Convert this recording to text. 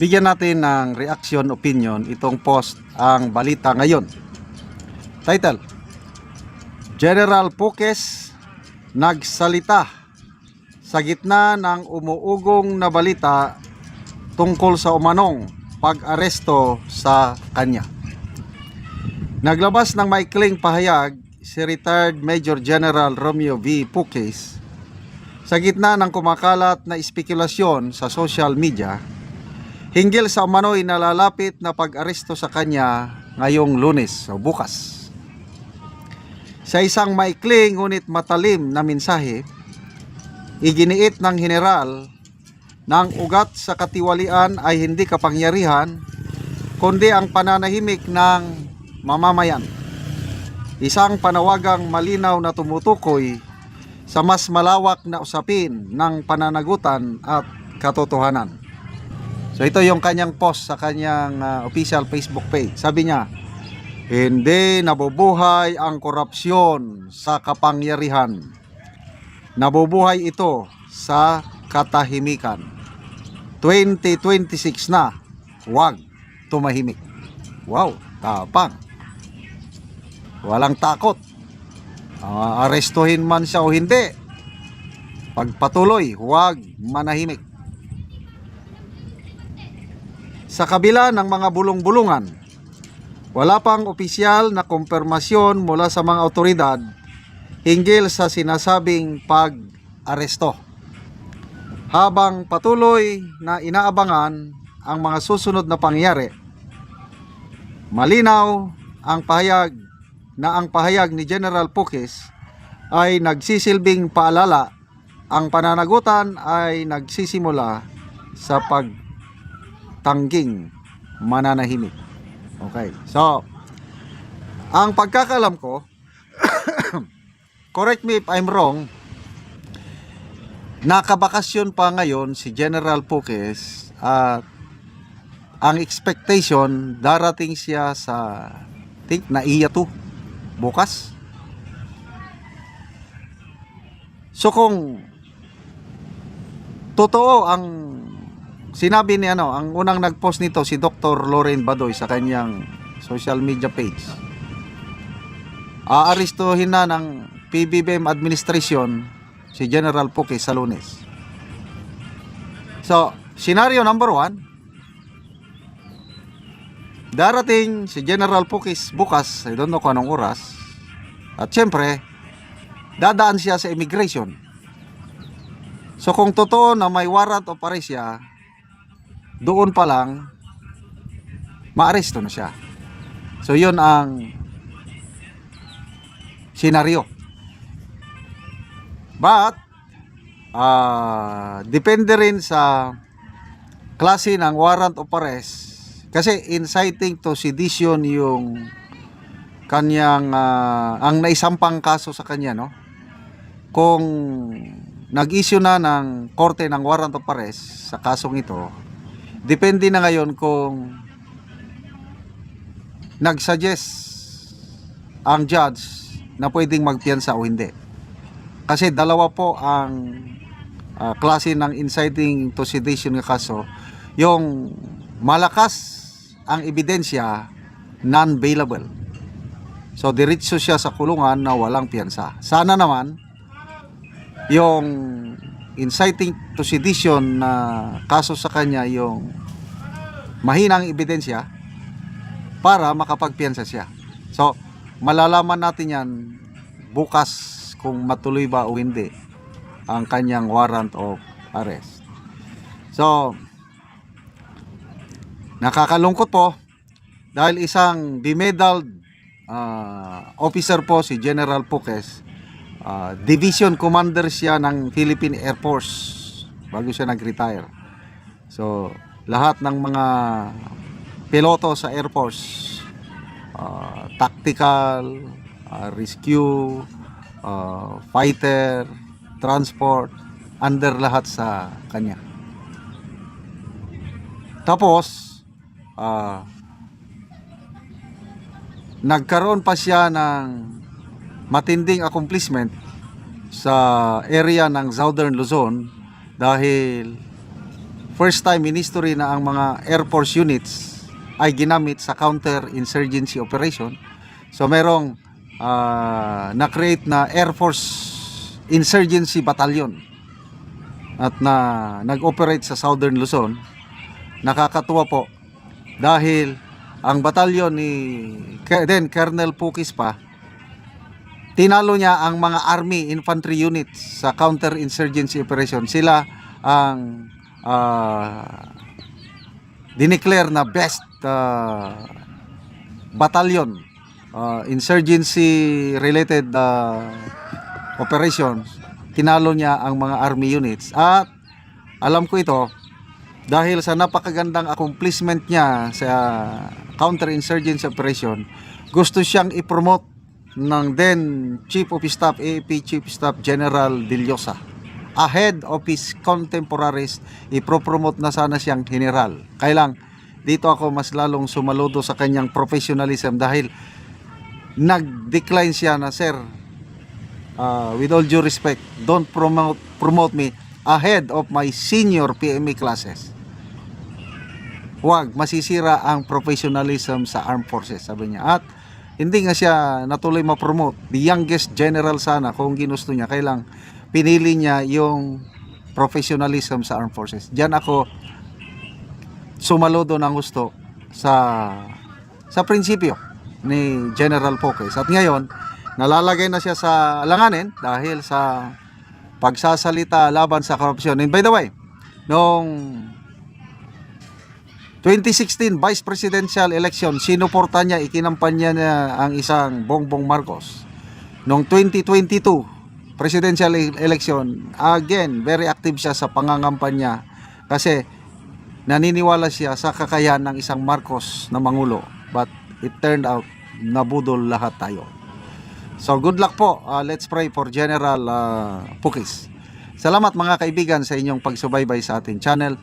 Bigyan natin ng reaction opinion itong post ang balita ngayon. Title: General Puques nagsalita sa gitna ng umuugong na balita tungkol sa umanong pag-aresto sa kanya. Naglabas ng maikling pahayag si retired Major General Romeo V. Puques sa gitna ng kumakalat na espekulasyon sa social media hinggil sa umano'y nalalapit na pag-aresto sa kanya ngayong Lunes o bukas. Sa isang maikling ngunit matalim na mensahe, iginiit ng general na ang ugat sa katiwalian ay hindi kapangyarihan kundi ang pananahimik ng mamamayan. Isang panawagang malinaw na tumutukoy sa mas malawak na usapin ng pananagutan at katotohanan. So ito yung kanyang post sa kanyang official Facebook page. Sabi niya, hindi nabubuhay ang korupsyon sa kapangyarihan. Nabubuhay ito sa katahimikan. 2026 na, huwag tumahimik. Wow, tapang. Walang takot. Arestuhin man siya o hindi, pagpatuloy, huwag manahimik. Sa kabila ng mga bulong-bulungan, wala pang opisyal na kumpirmasyon mula sa mga otoridad hinggil sa sinasabing pag-aresto. Habang patuloy na inaabangan ang mga susunod na pangyayari, malinaw ang pahayag ni General Puques ay nagsisilbing paalala. Ang pananagutan ay nagsisimula sa pagtangging mananahimik. Okay. So, ang pagkakalam ko, correct me if I'm wrong, nakabakasyon pa ngayon si General Puques at ang expectation darating siya sa NAIA 2 bukas. So kung totoo ang sinabi ni ang unang nagpost nito si Dr. Loren Badoy sa kanyang social media page, aarestuhin na ng PBBM administration si General Puques sa Lunes. So, scenario number 1, darating si General Puques bukas, I don't know kung anong oras, at syempre dadaan siya sa immigration. So kung totoo na may warrant of arrest siya, doon pa lang maaresto na siya. So yun ang senaryo. But depende rin sa klase ng warrant of arrest, kasi inciting to sedition yung kanyang ang naisampang kaso sa kanya, no? Kung nag-issue na ng korte ng warrant of arrest sa kasong ito, depende na ngayon kung nag-suggest ang judge na pwedeng magpiyansa o hindi. Kasi dalawa po ang klase ng inciting to sedition ng kaso. Yung malakas ang ebidensya, non-bailable. So diretso siya sa kulungan na walang piyansa. Sana naman yung inciting to sedition na kaso sa kanya yung mahinang ebidensya para makapagpiyansa siya. So malalaman natin yan bukas kung matuloy ba o hindi ang kanyang warrant of arrest. So nakakalungkot po dahil isang bemedaled officer po si General Puques. Division commander siya ng Philippine Air Force bago siya nag-retire. So lahat ng mga piloto sa Air Force, tactical, rescue, fighter, transport, under lahat sa kanya. Tapos nagkaroon pa siya ng matinding accomplishment sa area ng Southern Luzon dahil first time in history na ang mga Air Force units ay ginamit sa counter-insurgency operation. So merong na-create na Air Force Insurgency Battalion at na nag-operate sa Southern Luzon. Nakakatuwa po dahil ang batalyon ni Colonel Pukis pa, tinalo niya ang mga Army Infantry units sa counter-insurgency operation. Sila ang dineclare na best batalyon, insurgency related operations. Tinalo niya ang mga Army units. At alam ko ito dahil sa napakagandang accomplishment niya sa counter-insurgency operation. Gusto siyang i-promote ng then Chief of Staff, AFP Chief of Staff General Villosa. Ahead of his contemporaries, ipropromote na sana siyang general. Kaya lang, dito ako mas lalong sumaludo sa kanyang professionalism dahil nag-decline siya na, sir, with all due respect, don't promote me ahead of my senior PMA classes. Huwag, masisira ang professionalism sa armed forces, sabi niya. At hindi nga siya natuloy ma-promote. The youngest general sana kung ginusto niya. Kaya lang, pinili niya yung professionalism sa armed forces. Diyan ako sumaludo ng gusto sa prinsipyo ni General Pukis. At ngayon, nalalagay na siya sa alanganin dahil sa pagsasalita laban sa korupsyon. And by the way, noong 2016 Vice Presidential Election, sinuporta niya, ikinampanya niya ang isang Bongbong Marcos. Noong 2022 Presidential Election, again, very active siya sa pangangampanya kasi naniniwala siya sa kakayahan ng isang Marcos na mangulo. But it turned out, nabudol lahat tayo. So good luck po. Let's pray for General Pukis. Salamat mga kaibigan sa inyong pagsubaybay sa ating channel.